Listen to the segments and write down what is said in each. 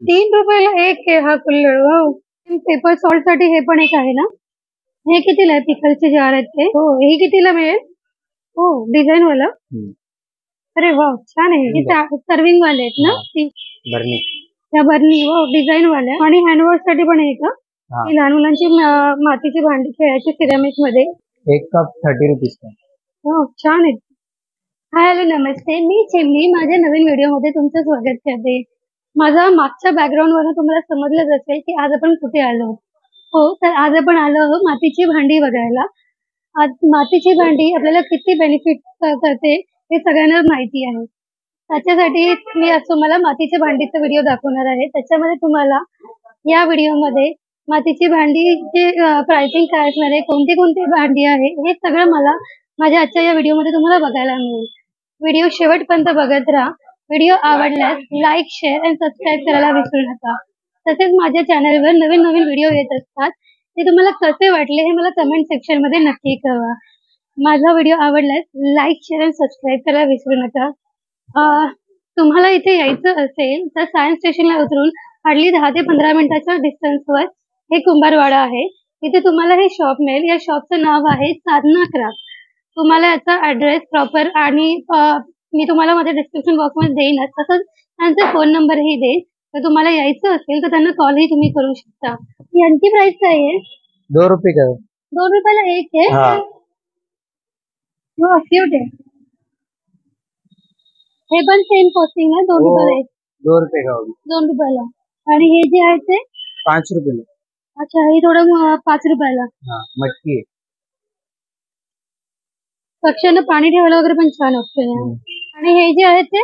₹3 एक आहे हा कुल्हड. वाव! पेपर सॉल्ट साठी हे पण एक आहे ना? हे कितीला आहे? पिकलचे जार आहेत ते. हो, हे कितीला मिळेल? हो, डिझाइन वाला. अरे वाह! छान आहे. हे सर्व्हिंग वाले आहेत ना? बरणी. त्या बरणी डिझाइन वाल्या आणि हँड वॉश साठी पण आहे का? ही लहान मुलांची मातीची भांडी खेळायची सिरॅमिक मध्ये. एक कप ₹30 का. हो, छान आहे. हाय, हॅलो, नमस्ते. मी चिमणी माझ्या नवीन व्हिडिओमध्ये तुमचं स्वागत करते. माझा मागच्या बॅकग्राऊंडवरून तुम्हाला समजलंच असेल की आज आपण कुठे आलो. हो, तर आज आपण आलो आहोत मातीची भांडी बघायला. आज मातीची भांडी आपल्याला किती बेनिफिट करते हे सगळ्यांना माहिती आहे. त्याच्यासाठी मी आज तुम्हाला मातीच्या भांडीचा व्हिडिओ दाखवणार आहे. त्याच्यामध्ये तुम्हाला या व्हिडिओमध्ये मातीची भांडीची प्राइसिंग काय असणार आहे, कोणती कोणती भांडी आहे, हे सगळं मला माझ्या आजच्या या व्हिडिओमध्ये तुम्हाला बघायला मिळेल. व्हिडिओ शेवटपर्यंत बघत राहा. व्हिडिओ आवडल्यास लाईक, शेअर आणि सबस्क्राईब करायला विसरू नका. तसेच माझ्या चॅनलवर नवीन नवीन व्हिडिओ येत असतात. ते तुम्हाला कसे वाटले हे मला कमेंट सेक्शन मध्ये नक्की कळवा. माझा व्हिडिओ आवडल्यास लाईक, शेअर आणि सबस्क्राईब करायला विसरू नका. तुम्हाला इथे यायचं असेल तर सायन्स स्टेशनला उतरून हार्डली 10 ते 15 मिनिटाच्या डिस्टन्सवर हे कुंभारवाडा आहे. इथे तुम्हाला हे शॉप मिळेल. या शॉपचं नाव आहे साधना क्राफ्ट. तुम्हाला याचा ऍड्रेस प्रॉपर आणि मी तुम्हाला माझ्या डिस्क्रिप्शन बॉक्समध्ये देईनच. तसंच त्यांचा फोन नंबरही देईन. तर तुम्हाला यायचं असेल तर त्यांना कॉलही तुम्ही करू शकता. यांची प्राइस काय आहे? ₹2 का. ₹2 एक आहे. हो, क्यूट आहे. हे पण सेम कॉस्टिंग आहे. ₹2 ₹2 का. ₹2 आणि हे जे आहे ते ₹5. अच्छा, हे थोडं ₹5. मटकी आहे. पक्ष्यांना पाणी ठेवायला वगैरे पण छान ऑप्शन आहे. आणि हे जे आहे ते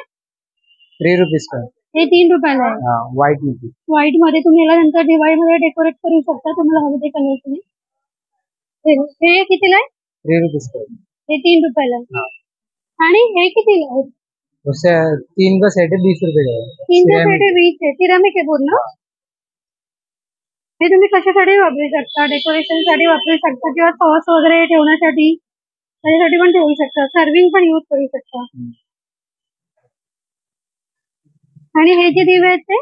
₹3 का. हे ₹3 आहे. व्हाईट मध्ये. व्हाईट मध्ये तुम्ही याला नंतर दिवाळीमध्ये डेकोरेट करू शकता. तुम्हाला हवं ते कलर तुम्ही. हे कितीला आहे? ₹3 का. हे ₹3 आहे. आणि हे कितीला आहे? उससे 3 का सेट है ₹20 का. 3 का सेट आहे 20 आहे. सिरामिक आहे पूर्ण. हे तुम्ही कशासाठी वापरू शकता? डेकोरेशन साठी वापरू शकता किंवा सॉस वगैरे ठेवण्यासाठी त्याच्यासाठी पण ठेवू शकता. सर्विंग पण यूज करू शकता. आणि हे जे दिवे आहेत ते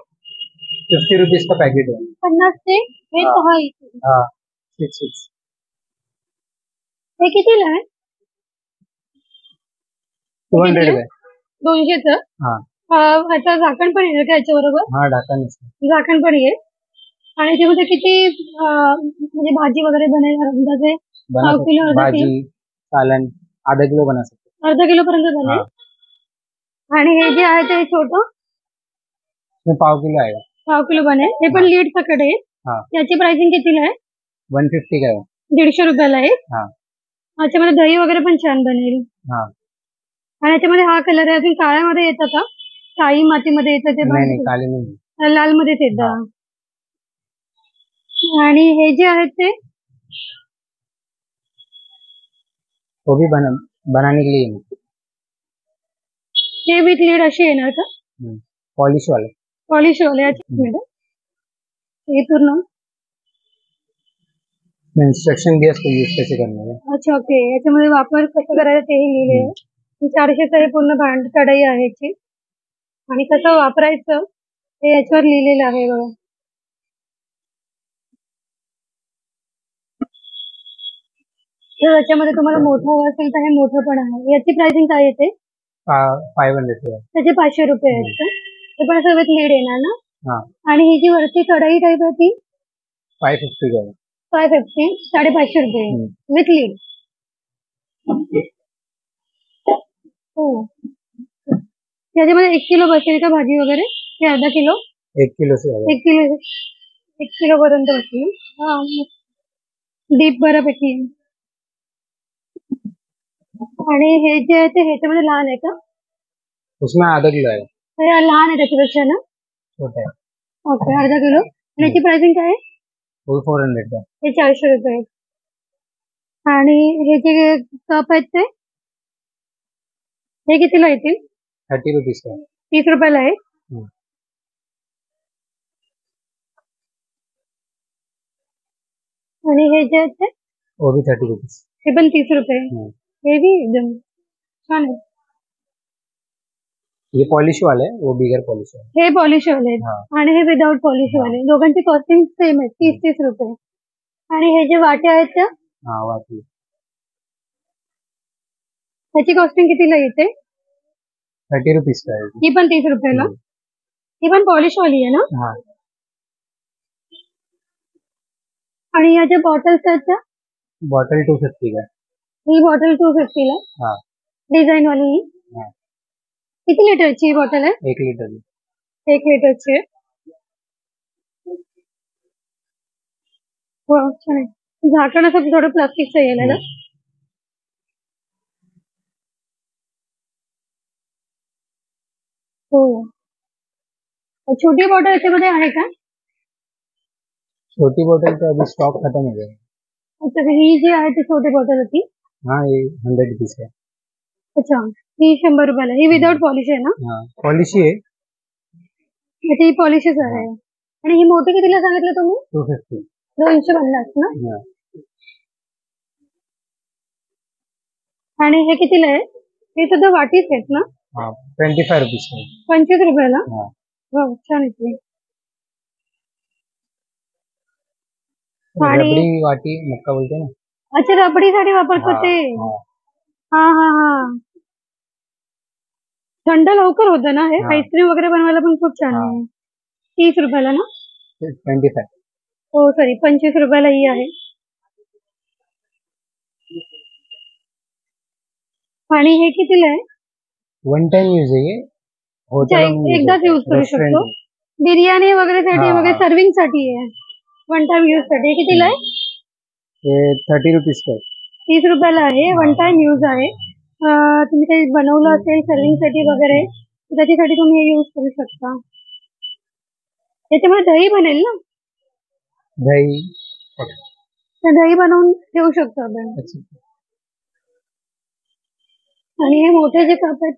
₹50 का पैकेट है. 50 चे हे 6 इथे. 6. हे कितीला आहे? 200 का. 200चं. ह्याचं झाकण पण येईल का याच्याबरोबर? ढक्कन झाकण पण येईल. आणि याच्यामध्ये किती म्हणजे भाजी वगैरे बनेल अंदाजे? पाव किलो, अर्धा किलो? भाजी, सालन आधा किलो बना सकते. अर्धा किलो पर्यंत बनेल. आणि हे जे आहे ते छोटं पाव किलो आएगा. पाव किलो बनेल. हे पण लीड सकट आहे. याची प्राइसिंग कितीला आहे? 150 का. ₹150 आहे. याच्यामध्ये दही वगैरे पण छान बनेल. आणि याच्यामध्ये हा कलर आहे. अजून काळ्यामध्ये येतं का? काळी मातीमध्ये येतं ते? नाही, काळी नाही, लाल मध्येच येतं. आणि हे जे आहेत ते वो भी बनाने के लिए. हे विथ लीड अशी येणार का? पॉलिश वाले. पॉलिश वाले. हे पूर्ण इंस्ट्रक्शन दिया इसको यूज कैसे करना है. अच्छा, ओके. याच्यामध्ये वापर कसं करायचं तेही लिहिले आहे. 400चं हे पूर्ण कढई आहे याची. आणि कसं वापरायचं हे याच्यावर लिहिलेलं आहे बघा. तर याच्यामध्ये तुम्हाला मोठं हवं असेल तर हे मोठं पण आहे. याची प्राइसिंग काय येते? 500. त्याचे ₹500 आहेत का? हे पण असं विथ लीड येणार ना? आणि ही जी वरती कढई टाईप आहे ती 550 का. 550, ₹550 विथ लीड. हो. याच्यामध्ये 1 किलो बसेल का भाजी वगैरे? की अर्धा किलो? 1 किलो से 1 किलो पर्यंत बसेल. डीप बऱ्यापैकी. आणि हे जे आहे ते ह्याच्यामध्ये लहान आहे का? उसमें आधा किलो आहे. हे लहान आहे त्याच्यापेक्षा ना? छोटा आहे. ओके, अर्धा किलो. आणि याची प्राइसिंग काय आहे? वो 400 का. हे ₹400. आणि हे जे कप आहेत ते हे कितीला येतील? ₹30 का. ₹30 आहे. आणि हे जे आहेत ते वो भी ₹30. हे पण ₹30. हे बी एकदम छान आहे. ये पॉलिश वाला है, वो बिगर पॉलिश वाला हे पॉलिश वाले आहेत हाँ आणि हे विदाउट पॉलिश वाले. दोघांची कॉस्टिंग सेम आहे, 30-30 रुपये. आणि हे जे वाटे आहेत त्या हाँ वाटी त्याची कॉस्टिंग कितीला येते? 30 रुपीज का है. ही पण 30 रुपयाला. ही पण पॉलिश वाली आहे ना? हाँ आणि या ज्या बॉटल्स आहेत त्या, बॉटल 250 का है. ही बॉटल 250 ला. हाँ डिझाईन वाली ही. हाँ किती लिटरची ही बॉटल आहे? 1 लीटर 1 लिटरची आहे. हो, छान आहे. झाकण असं थोडं प्लास्टिकचं येईल ना. हो. छोटी बॉटल याच्यामध्ये आहे का? छोटी बॉटल तो अभी स्टॉक खत्म हो गया. अच्छा, ही जी आहे ती छोटी बॉटल होती. हाँ ये 100 रुपीज का है. अच्छा, ही 100 रुपयाला. ही विदाउट पॉलिश आहे ना? हाँ पॉलिश ही है. अच्छा, ही पॉलिशच आहे. आणि ही मोठी कितीला सांगितलं तुम्ही? 250. 250 ना. हाँ आणि हे कितीला आहे? हे सुद्धा वाटीच आहेत ना? हाँ 25 रुपीज का है. 25 रुपयाला. हाँ हो, छान आहे. आणि रबड़ी वाटी मटका बोलते हैं ना. अच्छा, रबडीसाठी वापरतो ते. हाँ हा हा हा. थंड लवकर होतं ना हे. हा. आईस्क्रीम वगैरे बनवायला पण खूप छान हा. आहे. 30 रुपयाला ना? 25. हो सॉरी, 25 रुपयाला ही आहे. आणि हे कितीला आहे? वन टाइम यूज है ये. अच्छा, होटल में एकदाच यूज करू शकतो. बिर्याणी वगैरे साठी हा, वगैरे हा. सर्विंग साठी आहे. वन टाइम यूज साठी. हे कितीला आहे? ये 30 रुपीज का है. 30 रुपयाला आहे. वन टाइम यूज आहे. तुम्ही काही बनवलं असेल सर्विंग साठी वगैरे तर त्याच्यासाठी तुम्ही हे यूज करू शकता. त्याच्यामध्ये दही बनेल ना? दही तर दही बनवून ठेवू शकतो आपण. अच्छा. आणि हे मोठे जे कप आहेत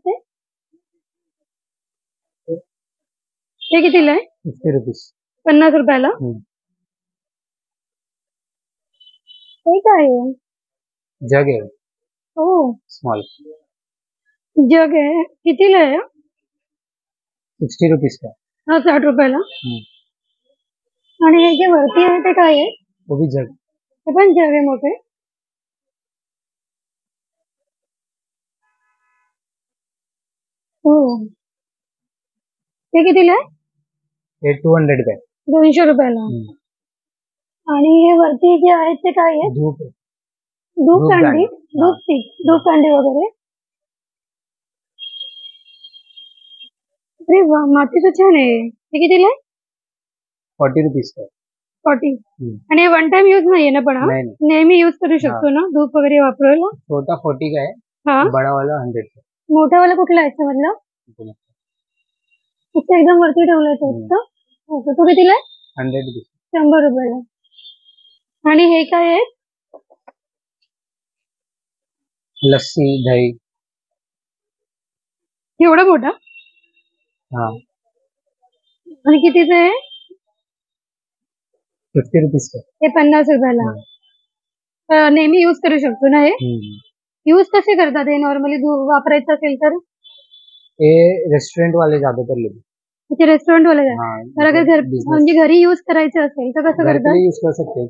ते कितीला आहे? 50 रुपीज. 50 रुपयाला. हे काय आहे? जग है हो, स्मॉल. जग आहे. कितीला आहे? 60 रुपीज का. हा, 60 रुपयाला. आणि हे जे वरती आहे ते काय आहे? वो भी जग. ते पण जग आहे मोठे. हो. ते कितीला आहे? ये 200 का है. 200 रुपयाला. आणि हे वरती जे आहेत ते काय आहे? धूप दूध कांडी. दूध स्टिक, दूध कांडी वगैरे. अरे वा, मातीचं छान आहे. हे कितीला आहे? 40 रुपीज का. 40. आणि वन टाइम यूज नाहीये ना पण हा? नहीं नहीं. नेहमी यूज करू शकतो ना धूप वगैरे वापरायला? छोटा 40 का है. हा. बड़ा वाला 100 का. मोठावाला कुठला आहे याच्यामधला? अच्छा, एकदम वरती ठेवलाय तो. ओके, तो कितीला आहे? 100 रुपीज. 100 रुपयाला. आणि हे काय आहे? लस्सी दही. एवढा मोठा? हाँ आणि कितीचं आहे? 50 रुपीज का. हे 50 रुपयाला. नेहमी यूज करू शकतो ना हे? यूज कसे करतात हे नॉर्मली वापरायचं असेल तर? ये रेस्टोरेंट वाले ज्यादातर लेते. अच्छा, रेस्टोरेंट वाले आहे. हाँ तर अगर म्हणजे घरी यूज करायचं असेल तर कसं घर के करतात? लिए यूज कर सकते हैं.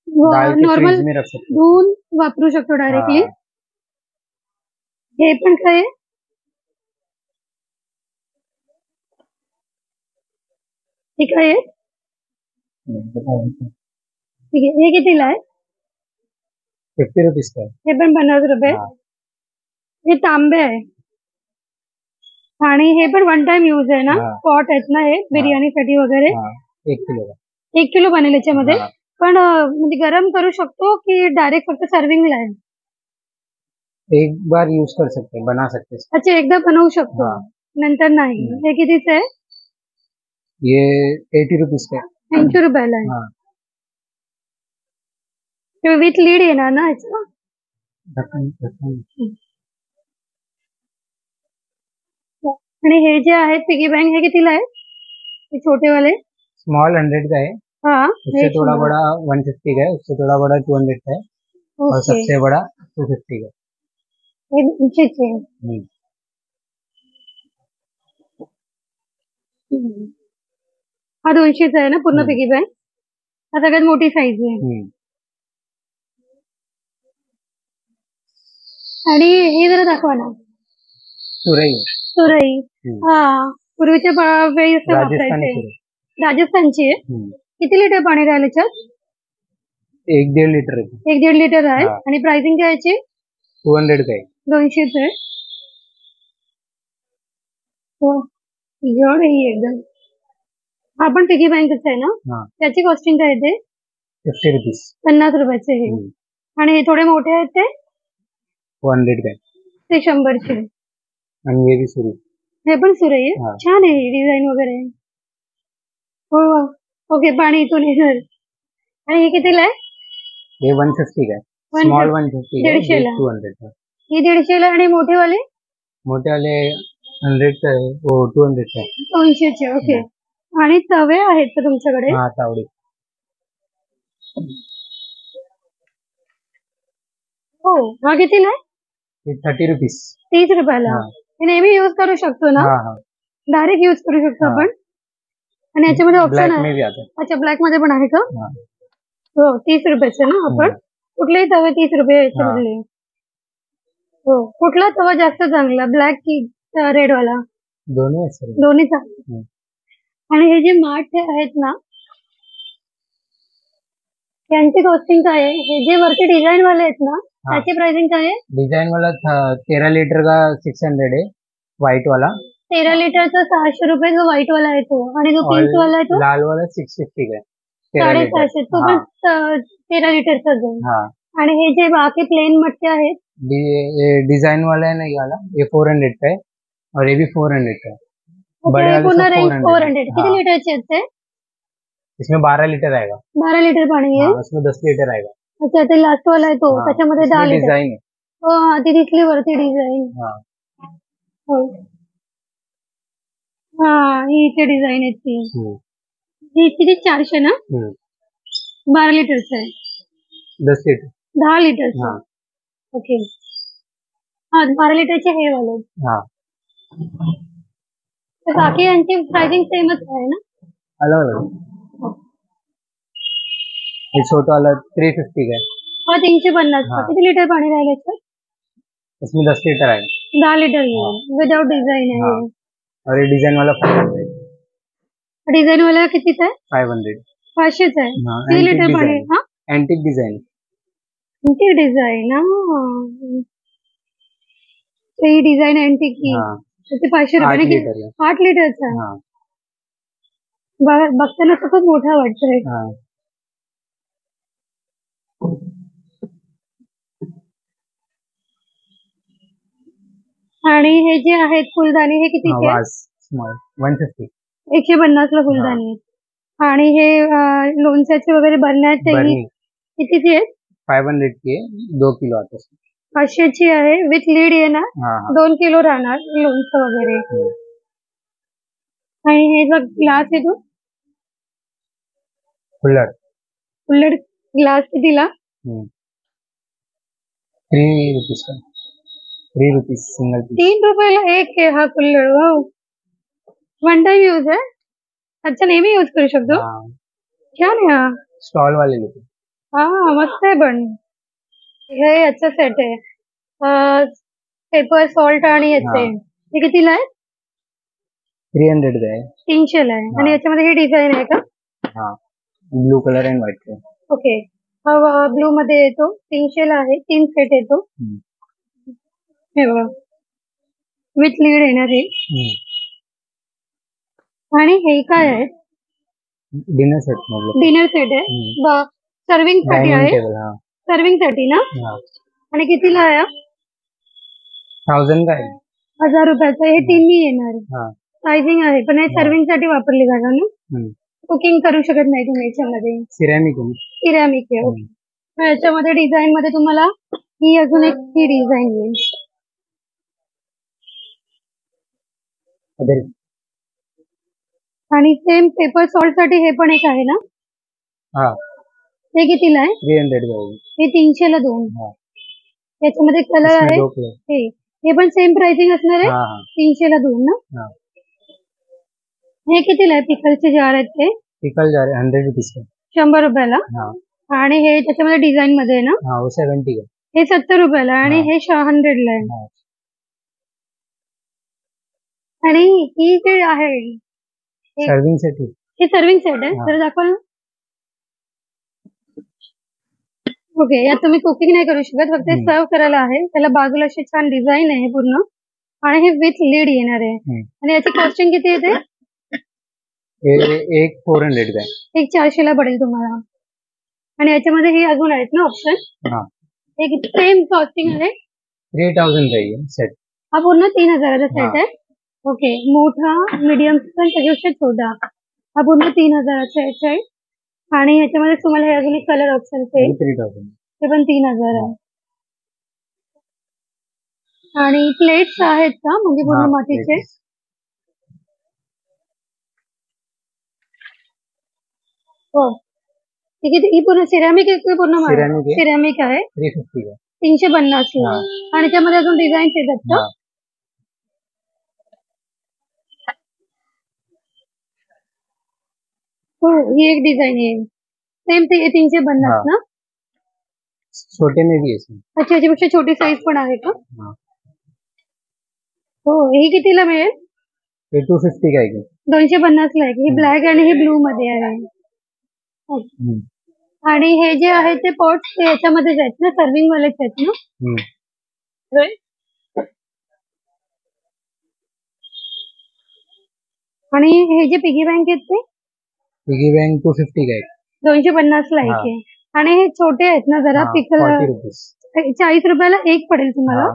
डाल के नॉर्मल फ्रीज में रख सकते हैं. धुवून वापरू शकतो डायरेक्टली. हाँ. हे पण काय आहे? हे काय आहे? ठीक आहे. हे कितीला आहे? 50 रुपीज का है. हे पण 50 रुपये. हाँ. हे तांबे आहे. आणि हे पण वन टाइम यूज आहे ना? हा. पॉट आहेत ना हे बिर्याणीसाठी वगैरे? हाँ 1 किलो का. 1 किलो बनेल याच्यामध्ये. हाँ. पण म्हणजे गरम करू शकतो की डायरेक्ट फक्त सर्विंगला आहे? एक बार यूज कर सकते हैं, बना सकते हैं. अच्छा, एकदा बनवू शकतो, हाँ. नंतर नाही. हे कितीचं आहे? ये 80 रुपीज का है. 80 रुपयाला आहे. हाँ. विथ लीड येणार ना याचं? ढक्कन ढक्कन. आणि हे जे आहेत पिगी बँक हे कितीला आहे? हे छोटे वाले? स्मॉल 100 का है. हाँ, उससे थोड़ा बड़ा 150 का है. उससे थोड़ा बड़ा 200 का है. और ओके. सबसे बड़ा 250 का है. हे 200 चे. हा 200चा आहे ना पूर्ण पिगी बँक. हा सगळ्यात मोठी साईज आहे. आणि हे जरा दाखवा ना. सुरई. हा पूर्वीच्या वेळी असं वापरायचे. राजस्थानची आहे. किती लिटर पाणी राहिलं याच्यात? 1.5 लीटर. 1.5 लीटर आहे. आणि प्राइसिंग काय याची? 200 काय? 200च आहे. जड आहे एकदम. हा पण पिगी बँकच आहे ना? त्याची कॉस्टिंग काय येते? 50 रुपीज. 50 रुपयाचे हे. आणि हे थोडे मोठे आहेत ते 100 काय? ते 100चे. आणि हे बी सुरई. हे पण सुरई आहे. छान आहे डिझाईन वगैरे. हो ओके. पाणी इथून येणार. आणि हे कितीला आहे? हे 150 काय? स्मॉल 150 काय? 200. हे 150ला. आणि मोठेवाले? मोठेवाले 100 चा आहे. 200 चा आहे. 200चे. ओके. आणि तवे आहेत का तुमच्याकडे? हा तावडे. हो. हा कितीला आहे? हे 30 रुपीज. 30 रुपयाला. हे नेहमी युज करू शकतो ना? डायरेक्ट युज करू शकतो आपण. आणि याच्यामध्ये ऑप्शन आहे. अच्छा ब्लॅक मध्ये पण आहे का? हो 30 रुपयाचे ना. आपण कुठलेही तवे 30 रुपये याच्यामधले. हो. कुठला तवा जास्त चांगला, ब्लॅक की रेड वाला? दोन्ही चांगले. आणि हे जे माठ आहेत ना त्यांची कॉस्टिंग काय आहे? हे जे वरती डिझाईन वाले आहेत ना त्याची प्राइसिंग काय आहे? डिझाईन वाला 13 लीटर का 600 आहे. व्हाईट वाला 13 लिटरचा 600 रुपये. जो व्हाईट वाला आहे तो. आणि जो पिंक वाला आहे तो लाल वाला 650 काय? 650. तो पण 13 लिटरचाच आहे. आणि हे जे बाकी प्लेन मटके आहेत डिजाइन वाला है ना ये वाला, ये 400 का है और ये भी 400 का है. बड़े वाले पूर्ण रेंज 400. किती लिटरचे आहेत ते? इसमें 12 लीटर आएगा. 12 लिटर पाणी आहे. उसमें 10 लीटर आएगा. अच्छा ते लास्ट वाला आहे तो. त्याच्यामध्ये 10 लिटर डिजाइन है. हो ती दिसली वरती डिझाईन. हा ही इथे डिझाईन आहे ती. ही किती? 400 ना? 12 लिटरचं आहे. 10 लीटर. 10 लिटरचं. ओके. हा 12 लिटरचे हे वाले. तर बाकी यांची प्राइसिंग सेमच आहे ना? अलग अलग. ये छोटा वाला 350 का है. हा 350 का. किती लिटर पाणी राहिलं याच्यात? इसमें 10 लीटर आएगा. 10 लिटर विदाउट डिझाइन है. और ये डिजाइन वाला 500. डिझाइन वाला कितीचा आहे? 500. 500चा आहे. किती लिटर पाणी? Antique design. Antique design. ही डिझाईन एंटिक की. त्याचे 500 रुपये. 8 लिटरचा. बघताना खूप मोठा वाटतोय. आणि हे जे आहेत फुलदाणी हे कितीचे? 150. 150 ला फुलदाणी आहेत. आणि हे लोणच्याचे वगैरे भरण्याचे कितीचे आहेत? 500 की 2 किलो आता. 500ची आहे. विथ लीड येणार. 2 किलो राहणार लोणचं वगैरे. आणि हे जो ग्लास आहे तो कुल्हड ग्लास कितीला? 3 रुपीज. 3 rupees single piece. 3 रुपयाला एक आहे हा कुल्हड. वाव. वन टाइम यूज आहे. अच्छा नेहमी यूज करू शकतो. छान आहे हा. स्टॉल वाले लोक. मस्त आहे पण. हे याचा सेट आहे. पेपर सॉल्ट आणि याचे. हे कितीला आहे? 300 का आहे. 300 ला आहे. आणि याच्यामध्ये हे डिझाईन आहे का? Blue colour and white colour. Okay. Blue मध्ये येतो. 300 ला आहे. 3 सेट येतो. हे बघा विथ लीड येणार हे. आणि हे काय आहे? Dinner set. डिनर सेट आहे. सर्विंग साठी आहे. सर्विंग साठी ना? आणि कितीला आहे? 1000 का आहे. 1000 रुपयाचा. हे 3 येणार. प्राइसिंग आहे. पण हे सर्विंग साठी वापरली जाणार ना? कुकिंग करू शकत नाही तुम्ही याच्यामध्ये. सिरॅमिक आहे. ओके. याच्यामध्ये डिझाईन मध्ये तुम्हाला ही अजून एक ही डिझाईन येईल. आणि सेम पेपर सॉल्ट साठी हे पण एक आहे ना? हे कितीला आहे? 300. हे 300 ला 2. याच्यामध्ये कलर आहे. हे पण सेम प्राइसिंग असणार आहे. 300 ला 2 ना? हे कितीला आहे? पिकलचे जार आहेत ते पिकल जार 100 रुपीज का. 100 रुपयाला. हाँ आणि हे त्याच्यामध्ये डिझाईन मध्ये आहे ना? हाँ वो 70 का. हे 70 रुपयाला आणि हे 100 ला आहे. हाँ आणि ही जे आहे सर्विंग सेट है. हे सर्विंग सेट आहे. हा. तर दाखवा ना. ओके, यात तुम्ही कुकिंग नाही करू शकत, फक्त सर्व करायला आहे. त्याला बाजूला अशी छान डिझाईन आहे पूर्ण आणि हे विथ लीड येणार आहे. आणि याची कॉस्टिंग किती येते? एक 400 का. एक 400 ला पडेल तुम्हाला. आणि याच्यामध्ये हे अजून आहेत ना ऑप्शन. हाँ एक सेम कॉस्टिंग आहे. 3000 का ये सेट. हा पूर्ण 3000 सेट आहे. ओके, मोठा मीडियम पण त्याच्यापेक्षा छोटा. हा पूर्ण 3000 सेट आहे. आणि याच्यामध्ये तुम्हाला हे अजून एक कलर ऑप्शन आहे. 3000. ते पण 3000 आहे. आणि प्लेट्स आहेत का म्हणजे पूर्ण मातीचे? हो. ही पूर्ण सिरॅमिक आहे? पूर्ण सिरॅमिक आहे. 350 का. 350 ला. आणि त्यामध्ये अजून डिझाईन येतात का? हो, ही एक डिझाईन आहे. सेम ते 350 ना? छोटे में भी है. अच्छा, याच्यापेक्षा छोटी साईज पण आहे का? हो, ही कितीला मिळेल? हे 250 का आहे. 250 ला आहे. ही ब्लॅक आणि ही ब्लू मध्ये आहे. आणि हे जे आहे ते पॉट्स ते याच्यामध्येच आहेत ना? सर्विंग वालेच आहेत ना? आणि हे जे पिगी बँक आहेत ते? पिगी बँक 250 का आहे. 250 ला एक आहे. आणि हे छोटे आहेत ना जरा पिकल 40 रुपयाला एक पडेल तुम्हाला.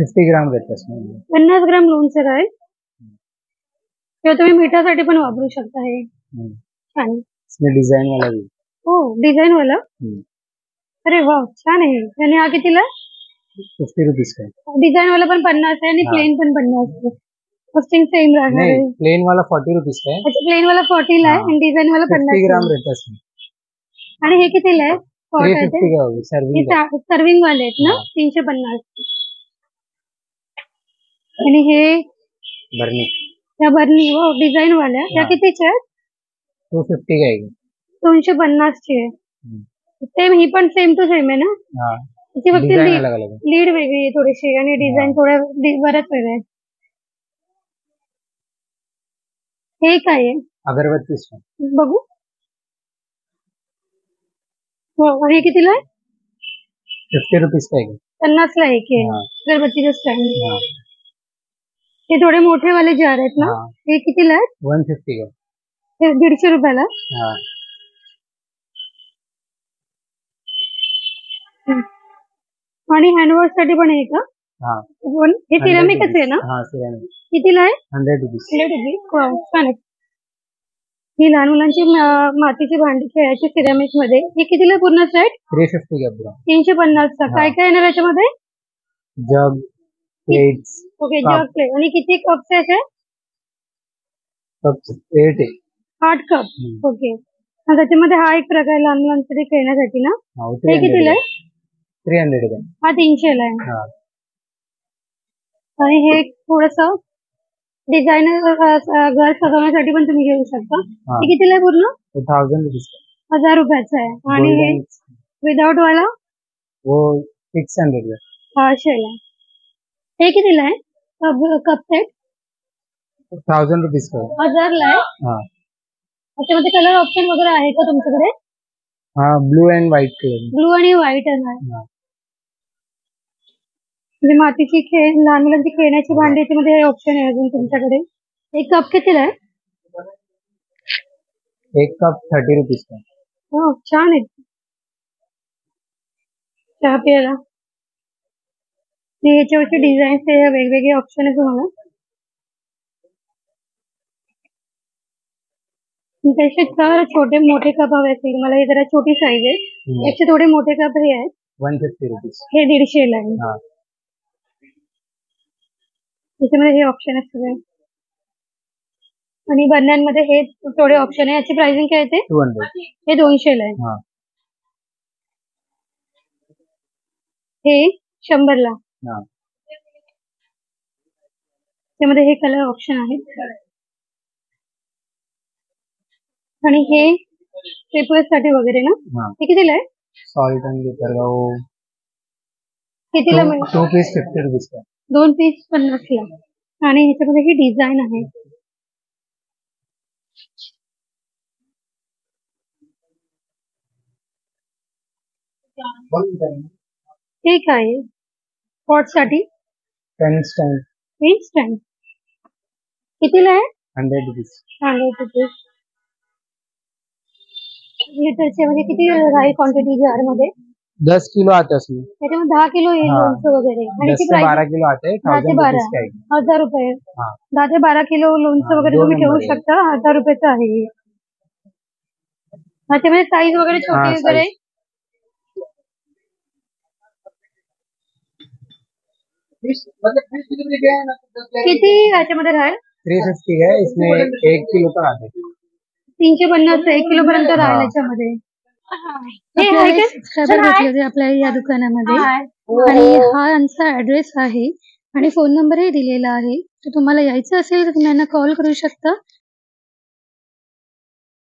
50 ग्राम रहता. 50 ग्राम लोणचं आहे. किंवा तुम्ही मिठासाठी पण वापरू शकता. हे छान. इसमें डिजाइन वाला भी. हो, डिझाईन वाला. अरे वा, छान आहे. आणि हा कितीला? 50 रुपीज का. डिझाईन वाला पण 50 आहे आणि प्लेन पण 50 आहे. कॉस्टिंग सेम राहणार आहे. प्लेन वाला 40 रुपीज का है. अच्छा, प्लेन वाला 40 ला आहे आणि डिझाईन वाला 50 ग्राम रहता है. आणि हे कितीला आहे? 350 का होगी. सर्विंग वाले आहेत ना? 350. आणि हे बर्नी. त्या बर्नी व डिझाईन वाल्या त्या कितीच्या आहेत? 250 का आहे. 250 ची आहे. सेम, ही पण सेम टू सेम आहे ना? त्याची फक्त लीड वेगळी आहे थोडीशी आणि डिझाईन थोड्या बऱ्याच वेगळ्या आहेत. हे काय आहे? अगरबत्ती. बघू. हो, हे कितीला आहे? 50 रुपीज का आहे. 50 ला एक आहे. अगरबत्तीचं स्टँड. हे थोडे मोठे वाले जार आहेत ना? हे कितीला आहेत? 150 का. हे 150 रुपयाला. आणि हँडवॉश साठी पण आहे का? हे सिरॅमिकच आहे ना? कितीला आहे? 100 रुपीज. 100 रुपीज. छान आहे. ही लहान मुलांची मातीची भांडी खेळायची सिरॅमिक मध्ये. हे कितीला पूर्ण सेट? 350 का. 350 चा. काय काय येणार याच्यामध्ये? जग, प्लेट्स. ओके, जग, प्लेट. आणि किती कप्स आहेत? कप्स 8 आहे. 8 कप. ओके. त्याच्यामध्ये हा एक प्रकार लहान मुलांसाठी खेळण्यासाठी ना? हे कितीला आहे? 300 का. हा 300 ला आहे. आणि हे थोडस डिझायनर घर सजवण्यासाठी पण तुम्ही घेऊ शकता. हे कितीला आहे पूर्ण? 1000 रुपीज. 1000 रुपयाचं आहे. आणि हे विदाउट वाला? वो 600 का. 600 ला. हे कितीला आहे? कप सेट 1000 रुपीज का. 1000 ला आहे. त्याच्यामध्ये कलर ऑप्शन वगैरे आहे का तुमच्याकडे? Blue and white colour. Blue आणि व्हाईट आहे. म्हणजे मातीची लहान मुलांची खेळण्याची भांडी याच्यामध्ये हे ऑप्शन आहे अजून तुमच्याकडे. एक कप कितीला आहे? एक कप 30 रुपीज का. हो, छान आहे. चहा प्यायला. याच्यावरचे डिझाईन्स वेगवेगळे ऑप्शन आहे तुम्हाला. त्याचे चार छोटे मोठे कप हवे असतील मला. हे जरा छोटी साईज आहे. याचे थोडे मोठे कप हे आहेत. 150 रुपीज. हे 150 ला आहे. त्याच्यामध्ये हे ऑप्शन आहे सगळे. आणि बर्नरमध्ये हे थोडे ऑप्शन आहे. याची प्राइसिंग काय आहे? 200. हे 200 ला आहे. हे 100 ला. त्यामध्ये हे कलर ऑप्शन आहेत. आणि हे पेपर्स साठी वगैरे ना, हाँ हे कितीला आहे? सॉल्ट एंड पेपर का वो कितीला टू मिळेल? 2 पीस 50 रुपीज का 2 पीस 50 ला. आणि ह्याच्यामध्ये ही डिझाईन आहे. हे काय आहे? पॉट साठी पेन स्टैंड पेन स्टँड कितीला आहे? 100 रुपीज. 100 रुपीज. लिटरचे म्हणजे किती राहील क्वांटिटी जार मध्ये? 10 किलो आते हैं उसमें. त्याच्यामध्ये 10 किलो येईल हाँ लोणचं वगैरे. आणि 10 ती से प्राइस 12 किलो आते हैं 10 ते 1000 12 रुपीज का एक. 1000 रुपये. हाँ 10 ते 12 किलो लोणचं हाँ वगैरे 2 तुम्ही ठेवू नंबर है. शकता. 1000 रुपयाचं आहे हे. ह्याच्यामध्ये साईज वगैरे छोटी हाँ वगैरे साइज किती ह्याच्यामध्ये राहील? 350 है इसमें 1 किलो तक आते हैं. 350 1 किलो पर्यंत राहील हाँ याच्यामध्ये. हे आहे का? सबस्क्रायबर भेटले होते आपल्या या दुकानामध्ये. आणि हा यांचा ऍड्रेस आहे आणि फोन नंबरही दिलेला आहे. तर तुम्हाला यायचं असेल तर तुम्ही यांना कॉल करू शकता.